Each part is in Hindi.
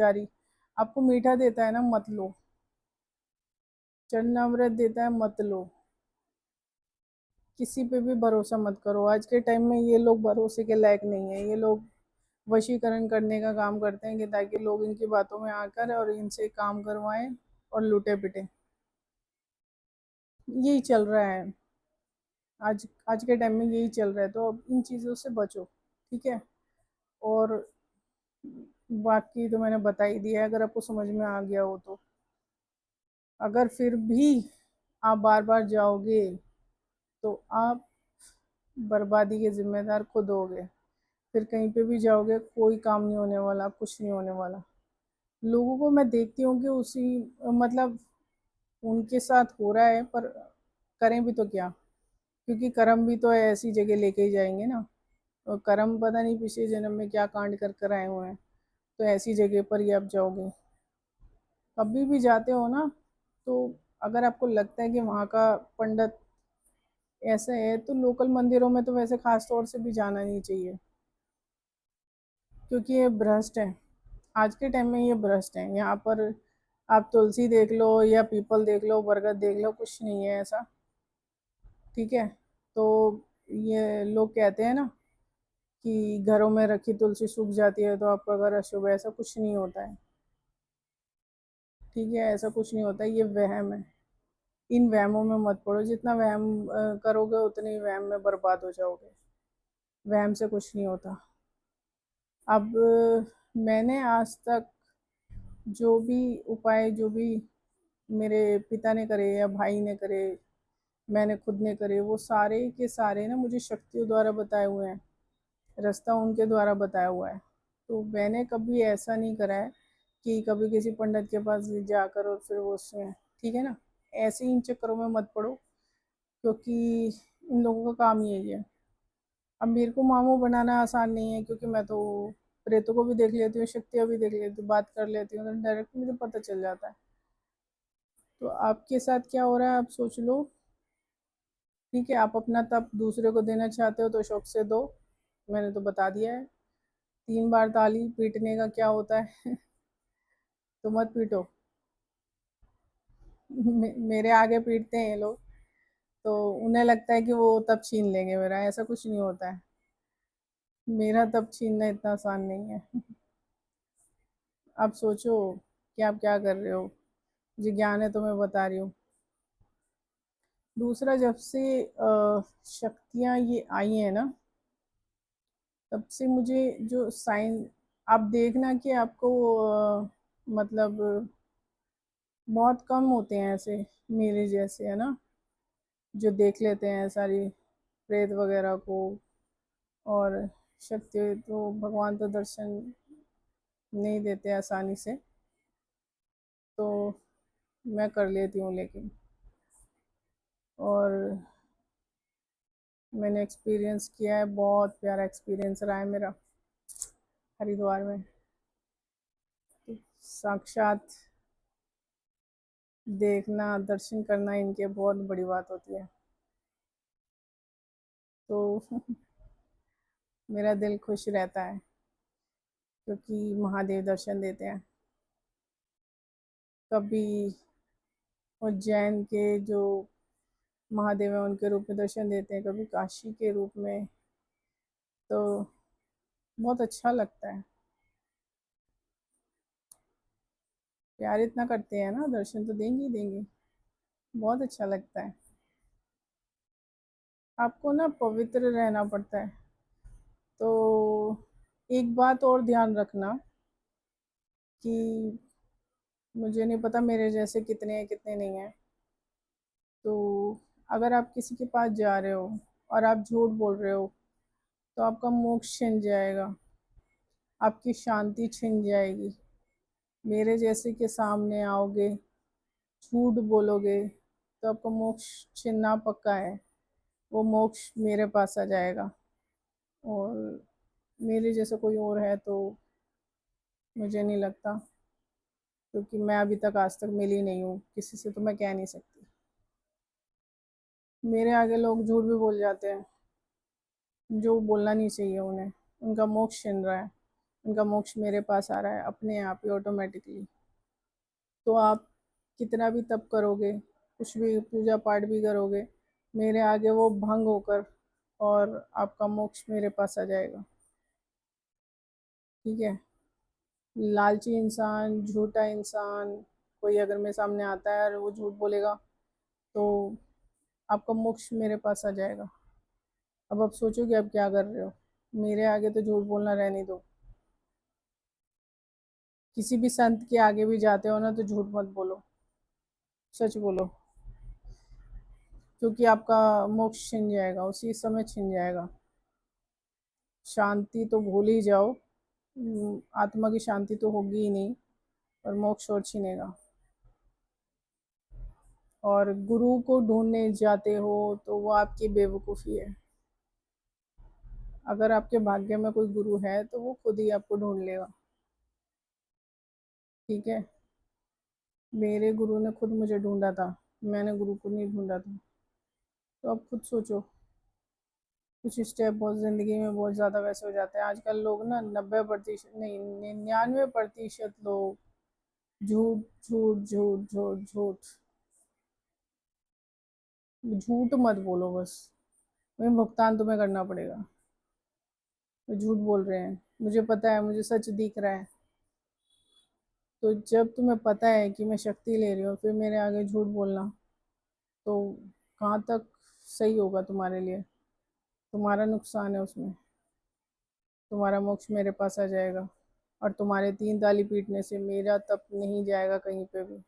जारी, आपको मीठा देता है ना, मत लो। चरणामृत देता है, मत लो। किसी पे भी भरोसा मत करो। आज के टाइम में ये लोग भरोसे के लायक नहीं है। ये लोग वशीकरण करने का काम करते हैं कि ताकि लोग इनकी बातों में आकर और इनसे काम करवाएं और लूटे पिटे। यही चल रहा है आज। आज के टाइम में यही चल रहा है, तो अब इन चीज़ों से बचो, ठीक है। और बाकी तो मैंने बता ही दिया है, अगर आपको समझ में आ गया हो तो। अगर फिर भी आप बार बार जाओगे तो आप बर्बादी के जिम्मेदार खुद होगे। फिर कहीं पे भी जाओगे, कोई काम नहीं होने वाला, कुछ नहीं होने वाला। लोगों को मैं देखती हूँ कि उसी मतलब उनके साथ हो रहा है, पर करें भी तो क्या, क्योंकि कर्म भी तो ऐसी जगह लेके ही जाएंगे ना। और कर्म पता नहीं पिछले जन्म में क्या कांड कर कर आए हुए हैं, तो ऐसी जगह पर ही आप जाओगे। कभी भी जाते हो ना, तो अगर आपको लगता है कि वहाँ का पंडित ऐसा है, तो लोकल मंदिरों में तो वैसे खास तौर से भी जाना नहीं चाहिए, क्योंकि ये भ्रष्ट है। आज के टाइम में ये भ्रष्ट है। यहाँ पर आप तुलसी देख लो या पीपल देख लो, बरगद देख लो, कुछ नहीं है ऐसा, ठीक है। तो ये लोग कहते हैं ना कि घरों में रखी तुलसी सूख जाती है तो आपका घर अशुभ है। ऐसा कुछ नहीं होता है, ठीक है। ऐसा कुछ नहीं होता है, ये वहम है। इन वहमों में मत पड़ो। जितना वहम करोगे उतने ही वहम में बर्बाद हो जाओगे। वहम से कुछ नहीं होता। अब मैंने आज तक जो भी उपाय, जो भी मेरे पिता ने करे या भाई ने करे, मैंने खुद ने करे, वो सारे के सारे ना मुझे शक्तियों द्वारा बताए हुए हैं। रास्ता उनके द्वारा बताया हुआ है। तो मैंने कभी ऐसा नहीं करा है कि कभी किसी पंडित के पास जाकर और फिर वो उसमें, ठीक है ना। ऐसे इन चक्करों में मत पड़ो, क्योंकि इन लोगों का काम यही है। अब मेरे को मामू बनाना आसान नहीं है, क्योंकि मैं तो प्रेतों को भी देख लेती हूँ, शक्तियाँ भी देख लेती हूँ, बात कर लेती हूँ, तो डायरेक्ट मुझे पता चल जाता है। तो आपके साथ क्या हो रहा है आप सोच लो, ठीक है। आप अपना तप दूसरे को देना चाहते हो तो शौक से दो, मैंने तो बता दिया है। 3 बार ताली पीटने का क्या होता है तो मत पीटो। मेरे आगे पीटते हैं ये लोग, तो उन्हें लगता है कि वो तब छीन लेंगे मेरा। ऐसा कुछ नहीं होता है। मेरा तब छीनना इतना आसान नहीं है। आप सोचो कि आप क्या कर रहे हो। मुझे ज्ञान है तो मैं बता रही हूँ। दूसरा, जब से शक्तियाँ ये आई हैं ना, तब से मुझे जो साइन, आप देखना कि आपको मतलब बहुत कम होते हैं ऐसे मेरे जैसे, है ना, जो देख लेते हैं सारी प्रेत वगैरह को। और शक्ति तो भगवान तो दर्शन नहीं देते आसानी से, तो मैं कर लेती हूँ लेकिन। और मैंने एक्सपीरियंस किया है, बहुत प्यारा एक्सपीरियंस रहा है मेरा हरिद्वार में। तो साक्षात देखना, दर्शन करना इनके बहुत बड़ी बात होती है। तो मेरा दिल खुश रहता है, क्योंकि महादेव दर्शन देते हैं। कभी उज्जैन के जो महादेव हैं उनके रूप में दर्शन देते हैं, कभी काशी के रूप में। तो बहुत अच्छा लगता है। प्यार इतना करते हैं ना, दर्शन तो देंगे ही देंगे। बहुत अच्छा लगता है। आपको ना पवित्र रहना पड़ता है। तो एक बात और ध्यान रखना कि मुझे नहीं पता मेरे जैसे कितने हैं कितने नहीं हैं। तो अगर आप किसी के पास जा रहे हो और आप झूठ बोल रहे हो, तो आपका मोक्ष छिन जाएगा, आपकी शांति छिन जाएगी। मेरे जैसे के सामने आओगे, झूठ बोलोगे, तो आपका मोक्ष छिनना पक्का है। वो मोक्ष मेरे पास आ जाएगा। और मेरे जैसा कोई और है तो मुझे नहीं लगता, क्योंकि मैं अभी तक आज तक मिली नहीं हूँ किसी से, तो मैं कह नहीं सकती। मेरे आगे लोग झूठ भी बोल जाते हैं, जो बोलना नहीं चाहिए उन्हें। उनका मोक्ष छिन रहा है। उनका मोक्ष मेरे पास आ रहा है अपने आप ही ऑटोमेटिकली। तो आप कितना भी तप करोगे, कुछ भी पूजा पाठ भी करोगे, मेरे आगे वो भंग होकर और आपका मोक्ष मेरे पास आ जाएगा। ठीक है। लालची इंसान, झूठा इंसान, कोई अगर मेरे सामने आता है और वो झूठ बोलेगा तो आपका मोक्ष मेरे पास आ जाएगा। अब आप सोचो कि आप क्या कर रहे हो। मेरे आगे तो झूठ बोलना रहने दो। किसी भी संत के आगे भी जाते हो ना तो झूठ मत बोलो, सच बोलो, क्योंकि आपका मोक्ष छिन जाएगा, उसी समय छिन जाएगा। शांति तो भूल ही जाओ, आत्मा की शांति तो होगी ही नहीं, और मोक्ष और छिनेगा। और गुरु को ढूंढने जाते हो तो वो आपकी बेवकूफ़ी है। अगर आपके भाग्य में कोई गुरु है तो वो खुद ही आपको ढूंढ लेगा। ठीक है। मेरे गुरु ने खुद मुझे ढूंढा था, मैंने गुरु को नहीं ढूंढा था। तो आप खुद सोचो, कुछ स्टेप बहुत ज़िंदगी में बहुत ज़्यादा वैसे हो जाते हैं। आजकल लोग ना 90% नहीं, 99% लोग झूठ झूठ झूठ झूठ झूठ, झूठ मत बोलो बस। वही भुगतान तुम्हें करना पड़ेगा। तो झूठ बोल रहे हैं, मुझे पता है, मुझे सच दिख रहा है। तो जब तुम्हें पता है कि मैं शक्ति ले रही हूँ फिर मेरे आगे झूठ बोलना, तो कहाँ तक सही होगा तुम्हारे लिए। तुम्हारा नुकसान है उसमें। तुम्हारा मोक्ष मेरे पास आ जाएगा, और तुम्हारे 3 ताली पीटने से मेरा तप नहीं जाएगा कहीं पे भी,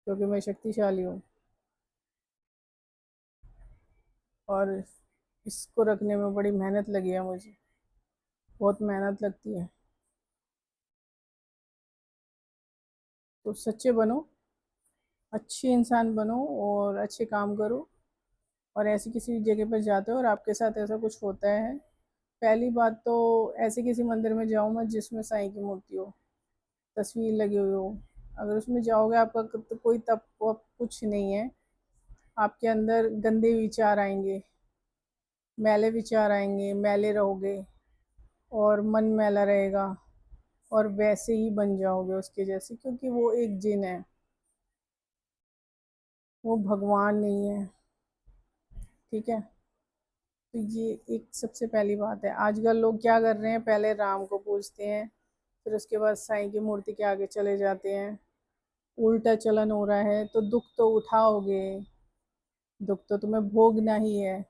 क्योंकि मैं शक्तिशाली हूँ। और इसको रखने में बड़ी मेहनत लगी है मुझे, बहुत मेहनत लगती है। तो सच्चे बनो, अच्छे इंसान बनो और अच्छे काम करो। और ऐसी किसी जगह पर जाते हो और आपके साथ ऐसा कुछ होता है, पहली बात तो ऐसे किसी मंदिर में जाओ मत जिसमें साईं की मूर्ति हो, तस्वीर लगी हुई हो। अगर उसमें जाओगे आपका तो कोई तप वप कुछ नहीं है, आपके अंदर गंदे विचार आएंगे, मैले विचार आएंगे, मैले रहोगे और मन मैला रहेगा, और वैसे ही बन जाओगे उसके जैसे, क्योंकि वो एक जिन है, वो भगवान नहीं है। ठीक है। तो ये एक सबसे पहली बात है। आजकल लोग क्या कर रहे हैं, पहले राम को पूजते हैं, फिर उसके बाद साईं की मूर्ति के आगे चले जाते हैं। उल्टा चलन हो रहा है, तो दुख तो उठाओगे, दुख तो तुम्हें भोगना ही है।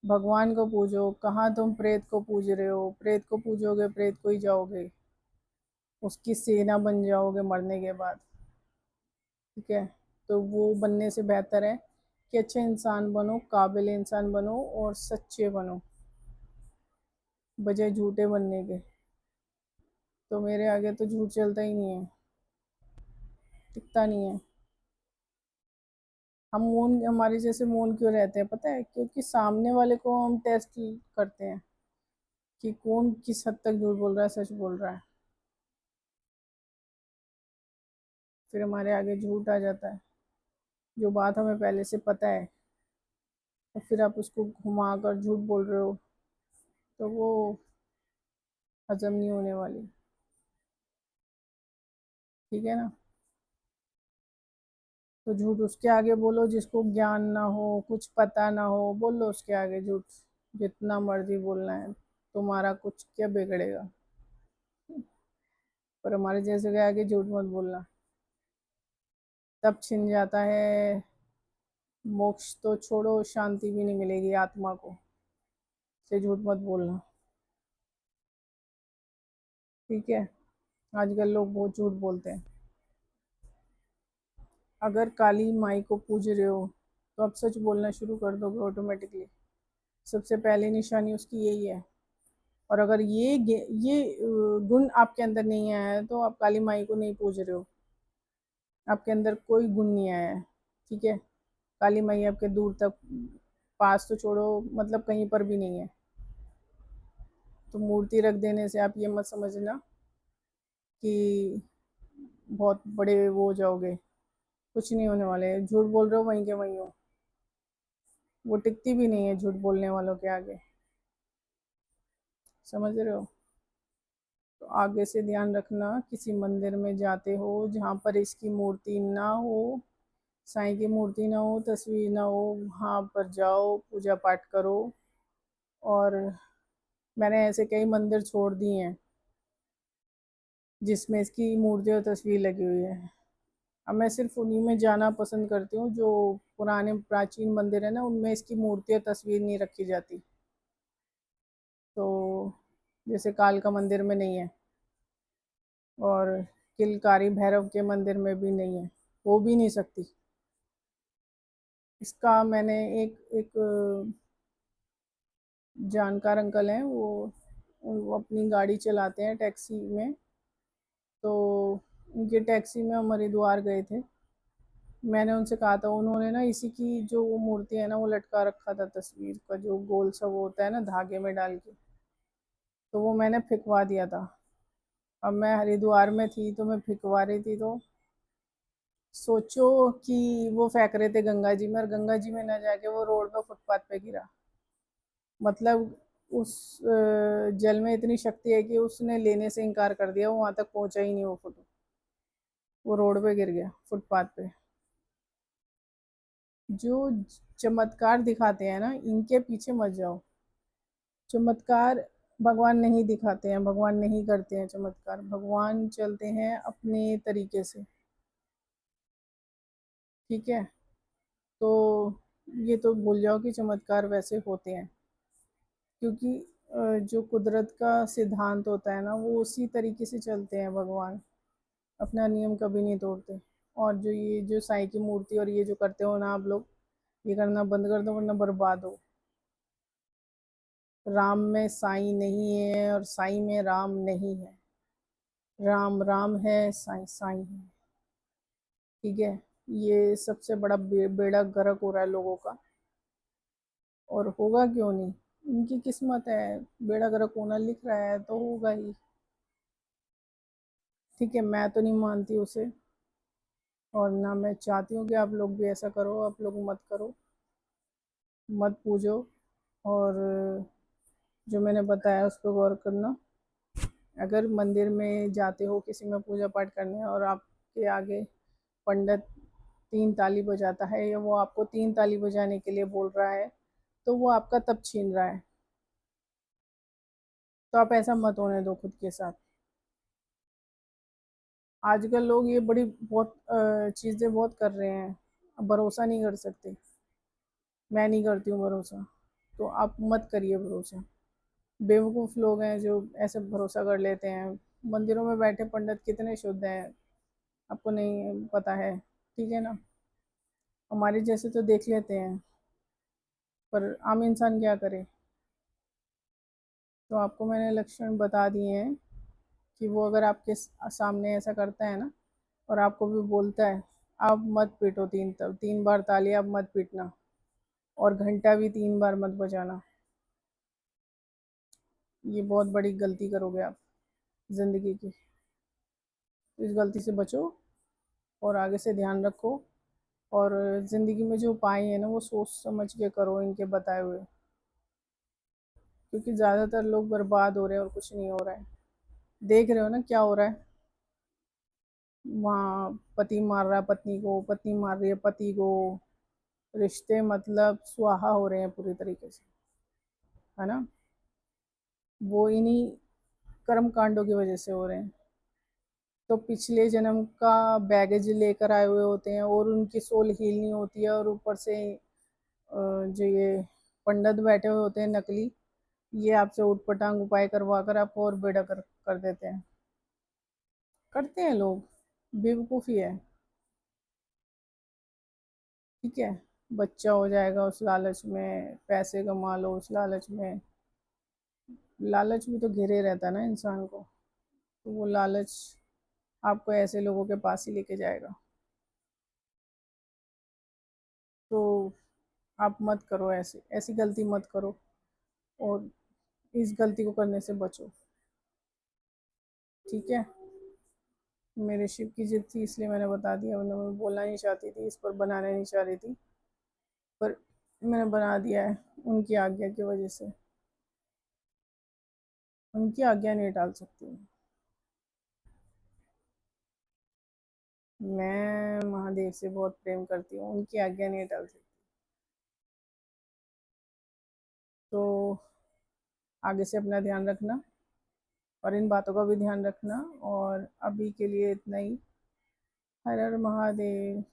भगवान को पूजो। कहाँ तुम प्रेत को पूज रहे हो, प्रेत को पूजोगे प्रेत को ही जाओगे, उसकी सेना बन जाओगे मरने के बाद। ठीक है। तो वो बनने से बेहतर है कि अच्छे इंसान बनो, काबिल इंसान बनो और सच्चे बनो, बजाय झूठे बनने के। तो मेरे आगे तो झूठ चलता ही नहीं है, टिकता नहीं है। हम मौन, हमारे जैसे मौन क्यों रहते हैं पता है, क्योंकि सामने वाले को हम टेस्ट करते हैं कि कौन किस हद तक झूठ बोल रहा है, सच बोल रहा है। फिर हमारे आगे झूठ आ जाता है, जो बात हमें पहले से पता है, और फिर आप उसको घुमा कर झूठ बोल रहे हो, तो वो हजम नहीं होने वाली। ठीक है ना। तो झूठ उसके आगे बोलो जिसको ज्ञान ना हो, कुछ पता ना हो, बोल लो उसके आगे झूठ, जितना मर्जी बोलना है, तुम्हारा कुछ क्या बिगड़ेगा। पर हमारे जैसे के आगे झूठ मत बोलना, तब छिन जाता है मोक्ष। तो छोड़ो, शांति भी नहीं मिलेगी आत्मा को। से झूठ मत बोलना। ठीक है। आजकल लोग बहुत झूठ बोलते हैं। अगर काली माई को पूज रहे हो तो आप सच बोलना शुरू कर दोगे ऑटोमेटिकली। सबसे पहली निशानी उसकी यही है। और अगर गुण आपके अंदर नहीं आया है तो आप काली माई को नहीं पूज रहे हो, आपके अंदर कोई गुण नहीं आया है। ठीक है। काली माई आपके दूर तक, पास तो छोड़ो, मतलब कहीं पर भी नहीं है। तो मूर्ति रख देने से आप ये मत समझना कि बहुत बड़े वो हो जाओगे, कुछ नहीं होने वाले। झूठ बोल रहे हो वहीं के वहीं हो, वो टिकती भी नहीं है झूठ बोलने वालों के आगे। समझ रहे हो? तो आगे से ध्यान रखना, किसी मंदिर में जाते हो जहाँ पर इसकी मूर्ति ना हो, साईं की मूर्ति ना हो, तस्वीर ना हो, वहाँ पर जाओ, पूजा पाठ करो। और मैंने ऐसे कई मंदिर छोड़ दिए हैं जिसमें इसकी मूर्ति और तस्वीर लगी हुई है। अब मैं सिर्फ उन्हीं में जाना पसंद करती हूँ जो पुराने प्राचीन मंदिर है ना, उनमें इसकी मूर्ति और तस्वीर नहीं रखी जाती। तो जैसे कालका मंदिर में नहीं है, और किलकारी भैरव के मंदिर में भी नहीं है, वो भी नहीं सकती। इसका मैंने एक एक जानकार अंकल हैं, वो अपनी गाड़ी चलाते हैं टैक्सी में। तो उनकी टैक्सी में हम हरिद्वार गए थे। मैंने उनसे कहा था, उन्होंने ना इसी की जो वो मूर्ति है ना, वो लटका रखा था, तस्वीर का जो गोल सा वो होता है ना धागे में डाल के, तो वो मैंने फिकवा दिया था। अब मैं हरिद्वार में थी तो मैं फिकवा रही थी, तो सोचो कि वो फेंक रहे थे गंगा जी में, और गंगा जी में ना जाके वो रोड पे फुटपाथ पे गिरा। मतलब उस जल में इतनी शक्ति है कि उसने लेने से इनकार कर दिया, वो वहां तक पहुंचा ही नहीं वो फोटो, वो रोड पे गिर गया, फुटपाथ पे। जो चमत्कार दिखाते हैं ना, इनके पीछे मत जाओ। चमत्कार भगवान नहीं दिखाते हैं, भगवान नहीं करते हैं चमत्कार, भगवान चलते हैं अपने तरीके से। ठीक है? तो ये तो भूल जाओ कि चमत्कार वैसे होते हैं, क्योंकि जो कुदरत का सिद्धांत होता है ना, वो उसी तरीके से चलते हैं भगवान, अपना नियम कभी नहीं तोड़ते। और जो ये जो साईं की मूर्ति और ये जो करते हो ना आप लोग, ये करना बंद कर दो वरना बर्बाद हो। राम में साईं नहीं है और साईं में राम नहीं है। राम राम है, साईं साईं है। ठीक है? ये सबसे बड़ा बेड़ा गर्क हो रहा है लोगों का, और होगा क्यों नहीं? इनकी किस्मत है, बेड़ा गर्क होना लिख रहा है तो होगा ही। ठीक है? मैं तो नहीं मानती उसे, और ना मैं चाहती हूँ कि आप लोग भी ऐसा करो। आप लोग मत करो, मत पूजो। और जो मैंने बताया उस पर गौर करना। अगर मंदिर में जाते हो किसी में पूजा पाठ करने, और आपके आगे पंडित 3 ताली बजाता है, या वो आपको 3 ताली बजाने के लिए बोल रहा है, तो वो आपका तब छीन रहा है। तो आप ऐसा मत होने दो खुद के साथ। आजकल लोग ये बड़ी बहुत चीज़ें बहुत कर रहे हैं, अब भरोसा नहीं कर सकते। मैं नहीं करती हूँ भरोसा, तो आप मत करिए भरोसा। बेवकूफ़ लोग हैं जो ऐसे भरोसा कर लेते हैं। मंदिरों में बैठे पंडित कितने शुद्ध हैं, आपको नहीं पता है। ठीक है ना? हमारे जैसे तो देख लेते हैं, पर आम इंसान क्या करे? तो आपको मैंने लक्षण बता दिए हैं कि वो अगर आपके सामने ऐसा करता है ना, और आपको भी बोलता है, आप मत पीटो। 3 बार ताली आप मत पीटना, और घंटा भी 3 बार मत बजाना। ये बहुत बड़ी गलती करोगे आप ज़िंदगी की। इस गलती से बचो, और आगे से ध्यान रखो। और ज़िंदगी में जो उपाय है ना, वो सोच समझ के करो इनके बताए हुए, क्योंकि ज़्यादातर लोग बर्बाद हो रहे हैं और कुछ नहीं हो रहा है। देख रहे हो ना क्या हो रहा है? वहाँ पति मार रहा है पत्नी को, पत्नी मार रही है पति को। रिश्ते मतलब स्वाहा हो रहे हैं पूरी तरीके से, है ना? वो इन्हीं कर्म कांडों की वजह से हो रहे हैं। तो पिछले जन्म का बैगेज लेकर आए हुए होते हैं, और उनकी सोल हील नहीं होती है, और ऊपर से जो ये पंडित बैठे हुए होते हैं नकली, ये आपसे उटपटांग उपाय करवा कर आपको और बेड़ा कर देते हैं। करते हैं लोग, बेवकूफ़ी है। ठीक है? बच्चा हो जाएगा उस लालच में, पैसे कमा लो उस लालच में। लालच भी तो घेरे रहता है ना इंसान को, तो वो लालच आपको ऐसे लोगों के पास ही लेके जाएगा। तो आप मत करो, ऐसे ऐसी गलती मत करो, और इस गलती को करने से बचो। ठीक है? मेरे शिव की जिद थी इसलिए मैंने बता दिया, वरना मैं बोलना नहीं चाहती थी, इस पर बनाना नहीं चाह रही थी, पर मैंने बना दिया है उनकी आज्ञा की वजह से। उनकी आज्ञा नहीं टाल सकती हूँ। मैं महादेव से बहुत प्रेम करती हूँ, उनकी आज्ञा नहीं टाल सकती। तो आगे से अपना ध्यान रखना और इन बातों का भी ध्यान रखना, और अभी के लिए इतना ही। हर हर महादेव।